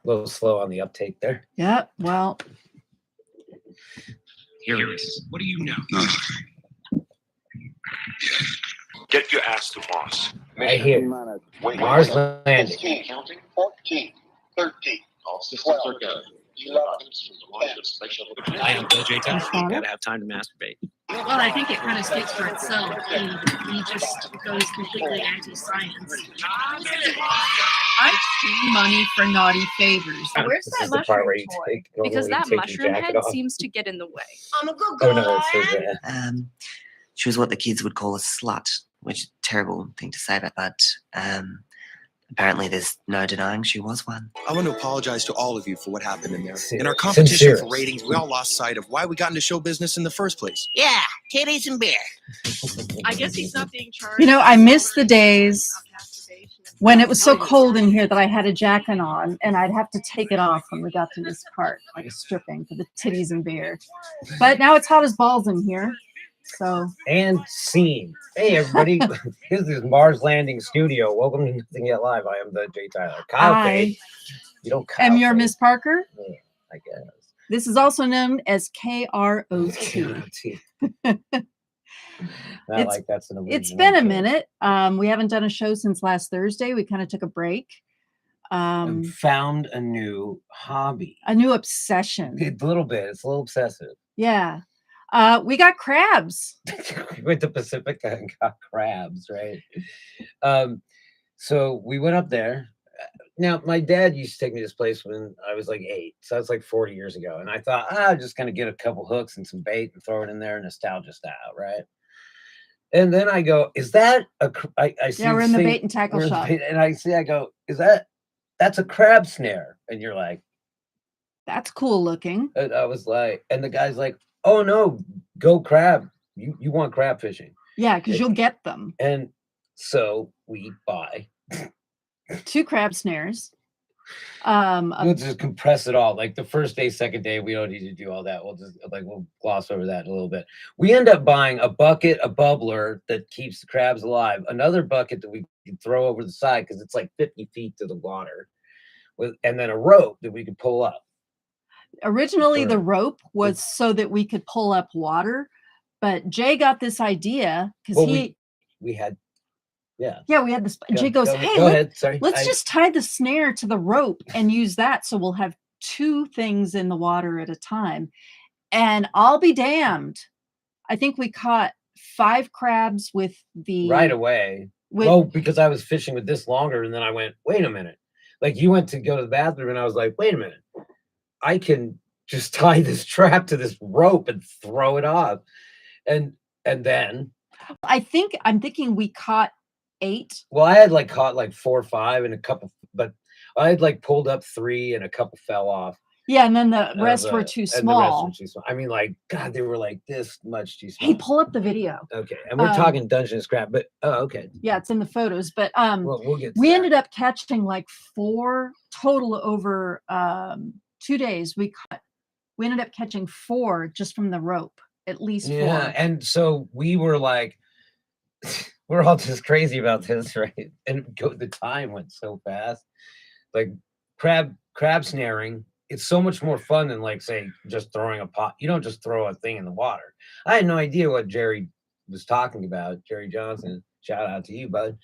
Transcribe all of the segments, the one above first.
A little slow on the uptake there. Yeah, well. Here it is. What do you know? Get your ass to Mars. Right here. Mars landing. 16, counting, 14, 13. All systems are go. I am Bill J. Tyler. You gotta have time to masturbate. Well, I think it kind of speaks for itself. He just goes completely anti-science. I see money for naughty favors. Where's This that is the part where mushroom you toy? take, Because that your mushroom jacket head off. seems to get in the way. I'm a good Oh no, it says that. She was what the kids would call a slut, which is a terrible thing to say, but apparently there's no denying she was one. I want to apologize to all of you for what happened in there. Sincere. In our competition Sincere. for ratings, we all lost sight of why we got into show business in the first place. Yeah, titties and beer. I guess he's not being charged. You know, I miss the days when it was so cold in here that I had a jacket on and I'd have to take it off when we got to this part, like stripping for the titties and beer. But now it's hot as balls in here. So And scene. Hey everybody, this is Mars Landing Studio. Welcome to Nothing Yet Live. I am the J. Tyler. Kyle I Fade. You don't Kyle am your Fade. Miss Parker. Yeah, I guess. This is also known as KROT. Not like that's an It's original been a joke. minute. We haven't done a show since last Thursday. We kind of took a break. I've found a new hobby. A new obsession. A little bit. It's a little obsessive. Yeah. We got crabs. We went to Pacifica and got crabs, right? So we went up there. Now, my dad used to take me to this place when I was like 8. So that's like 40 years ago. And I thought, I'm just going to get a couple hooks and some bait and throw it in there, nostalgia style, right? And then I go, is that I see. Yeah, we're in the thing- bait and tackle we're in the shop. bait- And I go, that's a crab snare? And you're like, That's cool looking. and I was like, and the guy's like, oh no, go crab. You want crab fishing. Yeah, because you'll get them. And so we buy. 2 crab snares. We'll just compress it all. Like the first day, second day, we don't need to do all that. We'll gloss over that a little bit. We end up buying a bucket, a bubbler that keeps the crabs alive, another bucket that we can throw over the side because it's like 50 feet to the water, and then a rope that we could pull up. Originally, the Sure. rope was so that we could pull up water, but Jay got this idea because Well, he, we had, yeah. yeah, we had this. Jay goes, Go hey, ahead. Sorry. let's just tie the snare to the rope and use that. So we'll have 2 things in the water at a time. And I'll be damned. I think we caught 5 crabs with the right away. Because I was fishing with this longer, and then I went, wait a minute. Like you went to go to the bathroom, and I was like, wait a minute. I can just tie this trap to this rope and throw it off. And then I'm thinking we caught 8. well, I had caught 4 or 5 and a couple, but I had pulled up 3 and a couple fell off. Yeah, and then the rest were too and the rest small. were too small. I mean, God, they were this much too small. Hey, pull up the video. Okay, and we're talking Dungeness crab, but okay. Yeah, it's in the photos. But We'll get to we that. ended up catching 4 total over 2 days. We ended up catching 4 just from the rope, at least 4. Yeah, and so we were we're all just crazy about this, right? And the time went so fast. Crab snaring, it's so much more fun than say just throwing a pot. You don't just throw a thing in the water. I had no idea what Jerry was talking about. Jerry Johnson, shout out to you, bud.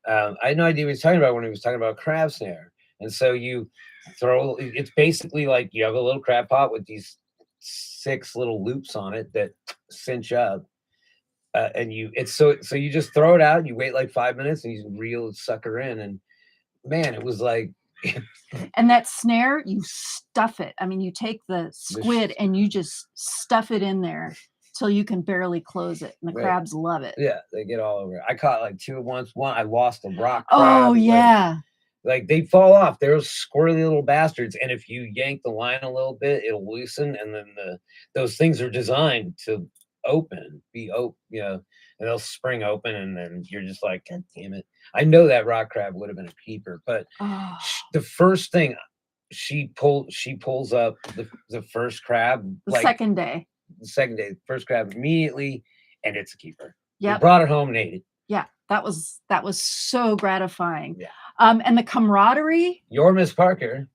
I had no idea what he was talking about when he was talking about crab snare. And so you throw, it's basically you have a little crab pot with these 6 little loops on it that cinch up. And you just throw it out, you wait 5 minutes, and you reel the sucker in. And man, it was and that snare, you stuff it. I mean, you take the squid and you just stuff it in there till you can barely close it. And the crabs love it. Yeah, they get all over it. I caught 2 at once. One, I lost a rock crab. Oh, yeah. They fall off. They're squirrely little bastards. And if you yank the line a little bit, it'll loosen. And then those things are designed to be open, and they'll spring open. And then you're just like, God damn it. I know that rock crab would have been a keeper, but the first thing she pulls up the first crab. The second day, first crab immediately, and it's a keeper. Yeah. We brought it home and ate it. Yeah, that was so gratifying. Yeah. And the camaraderie. Your Miss Parker,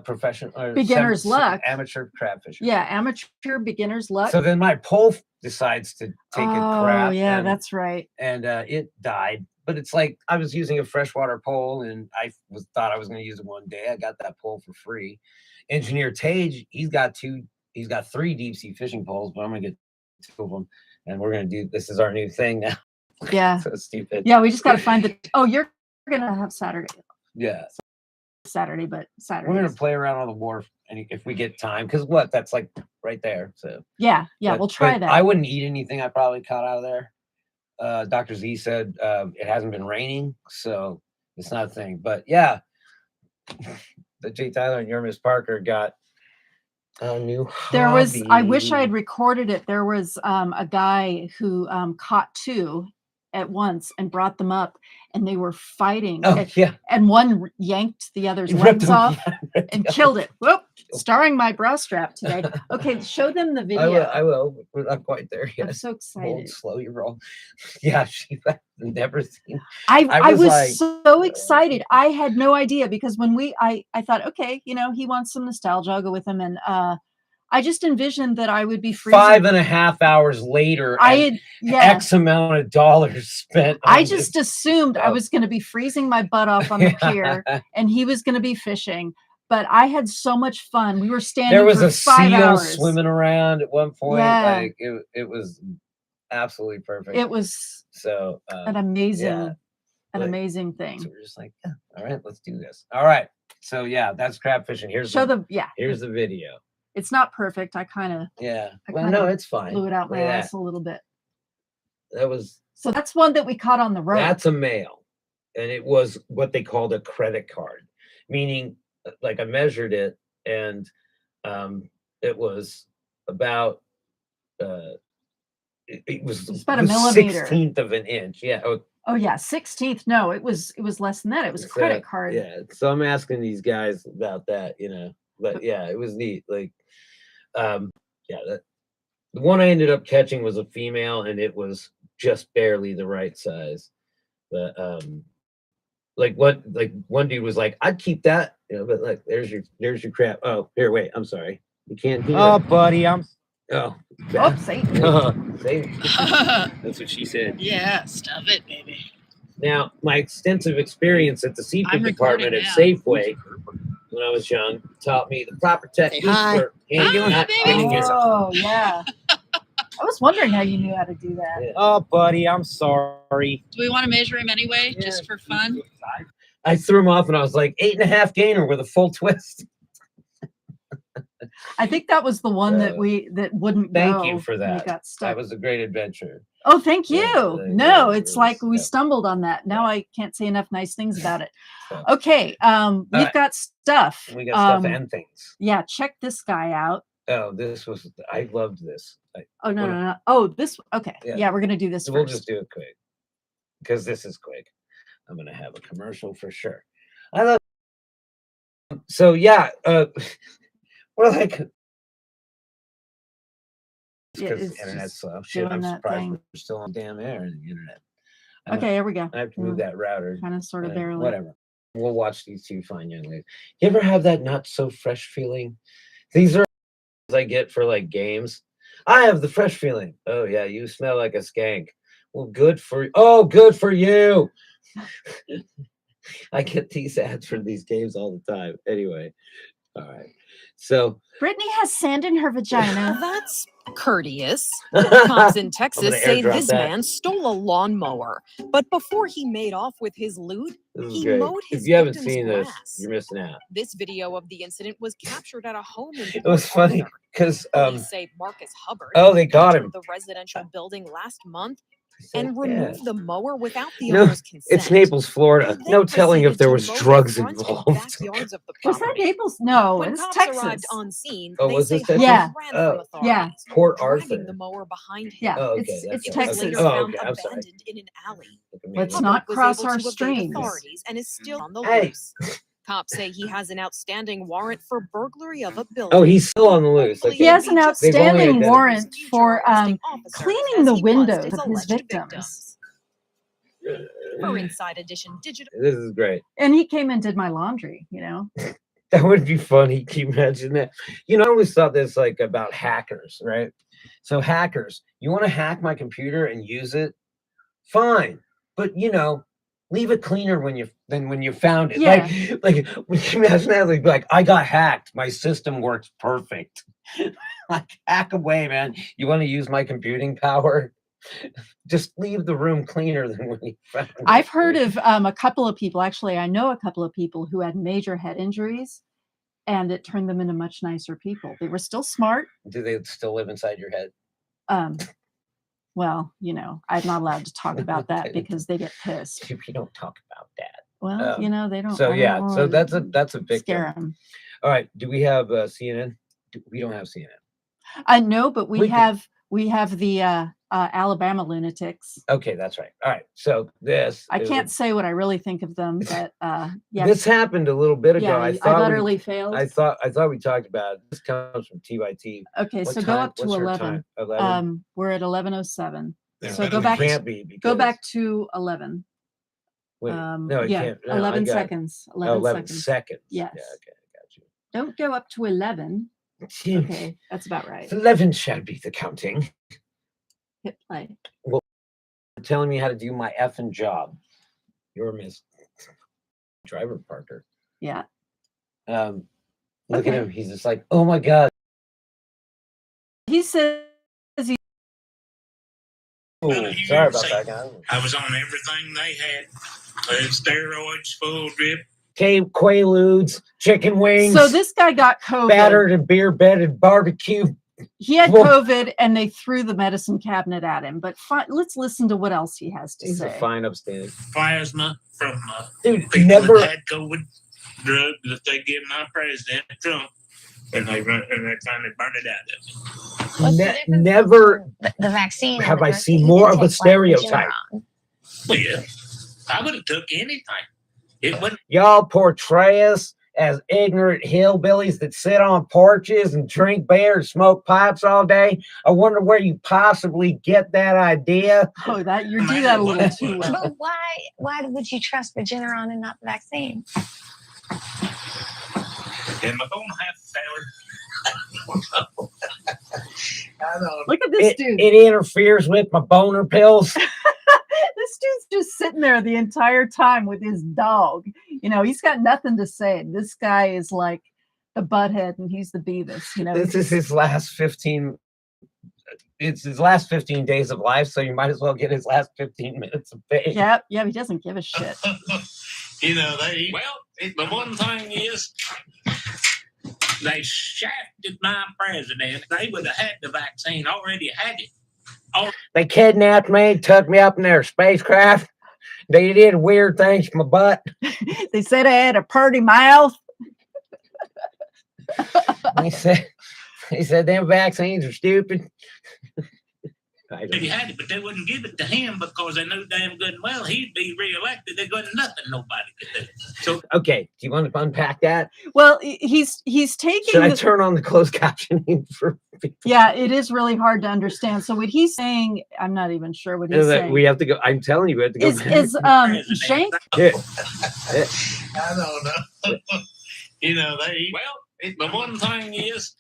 professional or Beginner's luck. amateur crab fisher. Yeah, amateur beginner's luck. So then my pole decides to take a crap. Yeah, and, that's right. And it died. But it's like I was using a freshwater pole, and I thought I was going to use it one day. I got that pole for free. Engineer Tage, he's got 3 deep sea fishing poles, but I'm going to get 2 of them, and we're going to do. This is our new thing now. Yeah. So stupid. Yeah, we just got to find the. Oh, you're gonna have Saturday. Yeah. Saturday, but Saturday. We're gonna play around on the wharf, and if we get time, because that's like right there. So yeah, but, we'll try but that. I wouldn't eat anything I probably caught out of there. Dr. Z said it hasn't been raining, so it's not a thing. But yeah, the Jay Tyler and Miss Parker got a new. There was. I hobby. wish I had recorded it. There was a guy who caught 2 at once and brought them up, and they were fighting. Oh yeah. And one yanked the other's Ripped legs them, off yeah, and killed it. Whoop! Starring my bra strap today. Okay, show them the video. I will. We're not quite there yet. I'm so Hold excited. slow your roll. Yeah, I've never seen. I was like, so excited. I had no idea because when I thought, okay, he wants some nostalgia. I'll go with him, and I just envisioned that I would be freezing. 5.5 hours later. X amount of dollars spent. I just assumed I was going to be freezing my butt off on the pier, and he was going to be fishing. But I had so much fun. We were standing. There was for a 5 seal hours. swimming around at one point. Yeah. Like it was absolutely perfect. It was so an amazing, amazing thing. So we're just like, yeah, all right, let's do this. All right. So yeah, that's crab fishing. Here's Here's the video. It's not perfect. I kind of Well, no, it's fine. blew it out my ass a little bit. That was. So that's one that we caught on the road. That's a male, and it was what they called a credit card, meaning like I measured it, and it was about it was about a millimeter, 1/16 of an inch. Yeah. Oh yeah, 16th. No, it was less than that. It was a credit card. Yeah. So I'm asking these guys about that, But yeah, it was neat. Like, the one I ended up catching was a female, and it was just barely the right size. But one dude was like, "I'd keep that," But like, there's your crap. Oh, here, wait, I'm sorry, you can't hear. Oh, buddy, Satan. Satan. That's what she said. Yeah, stuff it, baby. Now, my extensive experience at the seafood I'm department recording at now. Safeway when I was young taught me the proper technique for Hi, not baby. getting yourself. Oh yeah. I was wondering how you knew how to do that. Yeah. Oh, buddy, I'm sorry. Do we want to measure him anyway, just for fun? I threw him off, and I was like 8.5 gainer with a full twist. I think that was the one that wouldn't Thank go you for when we that. got stuck. That was a great adventure. Oh, thank you. Yeah, It's like we yeah. stumbled on that. Now I can't say enough nice things about it. So, Okay, we've right. got stuff. we got stuff and things. Yeah, check this guy out. Oh, I loved this. Oh no. Oh, this. Okay, Yeah. yeah, we're gonna do this We'll first. just do it quick because this is quick. I'm gonna have a commercial for sure. I love. So yeah, we're like. Because it's the internet's just slow. Shit, doing I'm that surprised thing. we're still on damn air in the internet. Okay, here we go. I have to move that router. Kind of, sort of, barely. Whatever. We'll watch these two fine young ladies. You ever have that not so fresh feeling? These are I get for like games. I have the fresh feeling. Oh yeah, you smell like a skank. Well, good for you. I get these ads for these games all the time. Anyway, all right. So Brittany has sand in her vagina. That's courteous. Cops in Texas say airdrop this that. man stole a lawnmower, but before he made off with his loot, this is he great. mowed his If you haven't victim's seen grass. this, you're missing out. This video of the incident was captured at a home in It was Port funny Arthur. because Police say Marcus Hubbard oh, they got entered him. the residential building last month Said, and removed the mower without the No, owner's consent. It's Naples, Florida. He then No telling if proceeded there to was mow the drugs front and involved. backyards of the Was that property. Naples? No, When it's cops Texas. arrived on scene, Oh, they was say this Texas? Hubbard Yeah. ran Oh, from yeah. authorities, Port dragging Arthur. the mower behind him. Yeah, Oh, okay, it's that's It right. was Texas. later Oh, found okay, I'm sorry. abandoned in an alley. Look at me. Let's Hubbard not was cross able our to evade streams. authorities and is still on the Hey. loose. Cops say he has an outstanding warrant for burglary of a building. Oh, he's still on the loose. Hopefully He Okay. has an he'll be just They've only outstanding identified- warrant for arresting officers cleaning as the he windows busts of his alleged victims. For Inside Edition Digital. This is great. And he came and did my laundry, That would be funny. Can you imagine that? I always thought this like about hackers, right? So hackers, you want to hack my computer and use it? Fine. But leave it cleaner than when you found it. Yeah. Like when you imagine that, like I got hacked. My system works perfect. Like hack away, man. You want to use my computing power? Just leave the room cleaner than when you found it. I've heard of a couple of people, actually, I know a couple of people who had major head injuries and it turned them into much nicer people. They were still smart. Do they still live inside your head? Well, I'm not allowed to talk about that because they get pissed. We don't talk about that. Well, they don't. So I yeah, don't so wanna that's a victim. scare them. All right. Do we have CNN? We don't have CNN. I know, but we We can- have the Alabama lunatics. Okay, that's right. All right. So this I is can't say what I really think of them, but yeah, this happened a little bit ago. yeah, I I've thought utterly failed. I thought we talked about it. This comes from TYT. Okay, What so go time- up to what's her 11. time? 11. We're at 11:07. Yeah, So it go back. Can't be Go because- back to 11. Wait, no, it Yeah, can't. No, I 11 got it. seconds. Oh, 11 11 seconds. seconds. Yes. Yeah. Okay, I got you. Don't go up to 11. Okay, that's about right. 11 shall be the counting. Hit play. Telling me how to do my effing job. You're Miss Driver Parker. Yeah. Look Okay. at him. He's just like, oh my God. He says he. Oh, sorry about that, guy. I was on everything they had. Steroids, full drip. Quaaludes, chicken wings, So this guy got COVID. battered and beer bedded barbecue. He had Well- COVID, and they threw the medicine cabinet at him. But let's listen to what else he has to He's a say. fine upstanding. Plasma from Dude, people never. that had COVID drug that they give my president Trump, and they finally burned it out of him. Never the vaccine. have and I the seen he more did of a take, like, stereotype. Regeneron. Yeah, I would have took anything. It wouldn't. Y'all portray us as ignorant hillbillies that sit on porches and drink beer and smoke pipes all day. I wonder where you possibly get that idea. Oh, you do that a little too well. But why would you trust Regeneron and not the vaccine? Am I gonna have to I don't. Look at this dude. It interferes with my boner pills. This dude's just sitting there the entire time with his dog. He's got nothing to say. This guy is like the butthead and he's the Beavis. This is his last 15. It's his last 15 days of life, so you might as well get his last 15 minutes of fame. Yep, he doesn't give a shit. The one thing is, they shafted my president. They would have had the vaccine, already had it. They kidnapped me, took me up in their spacecraft. They did weird things to my butt. They said I had a purty mouth. He said them vaccines are stupid. They had it, but they wouldn't give it to him because they knew damn good and well he'd be reelected. They got nothing nobody could do. So Okay, do you want to unpack that? Well, he's taking. Should I turn on the closed captioning for people? Yeah, it is really hard to understand. So what he's saying, I'm not even sure what he's saying. We have to go. I'm telling you, we have to go. Is Shank? Yeah. I don't know. The one thing is,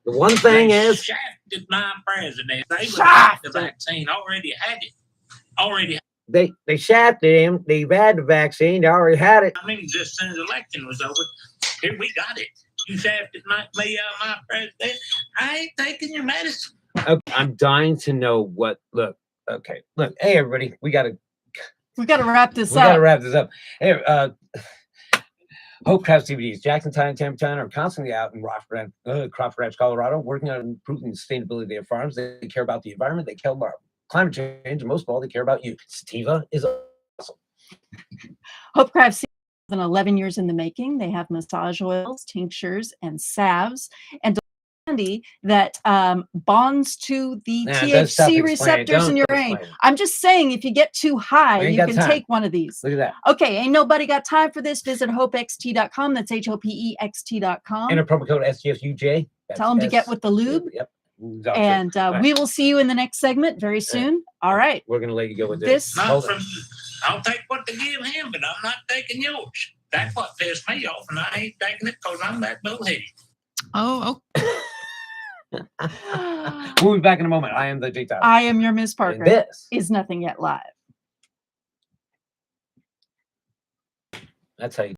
The one thing they is, shafted my president. They would have the vaccine, already had it. Already. they shafted him. They've had the vaccine. They already had it. I mean, just as soon as the election was over, here we got it. You shafted my president. I ain't taking your medicine. Okay, I'm dying to know what. Look. Okay. Look. Hey, everybody. We gotta wrap this We gotta up. wrap this up. Hey, Hope Crafts DVDs. Jackson, Tyne, Tampa, Tyne are constantly out in Crawford Ranch, Colorado, working on improving the sustainability of their farms. They care about the environment. They care about climate change. And most of all, they care about you. Sativa is awesome. Hopecraft has been 11 years in the making. They have massage oils, tinctures, and salves, and candy that bonds to the THC receptors in your brain. I'm just saying, if you get too high, you can take one of these. Look at that. Okay, ain't nobody got time for this. Visit hopext.com. That's HOPEXT.com. And a promo code SGSUJ. Tell them to get with the lube. Yep. And we will see you in the next segment very soon. All right. We're going to let you go with this. I'll take what they give him, but I'm not taking yours. That's what pissed me off, and I ain't taking it because I'm that bullheaded. Oh, We'll be back in a moment. I am the Jake Tyler. I am your Miss And Parker. this, Is Nothing Yet Live. that's how you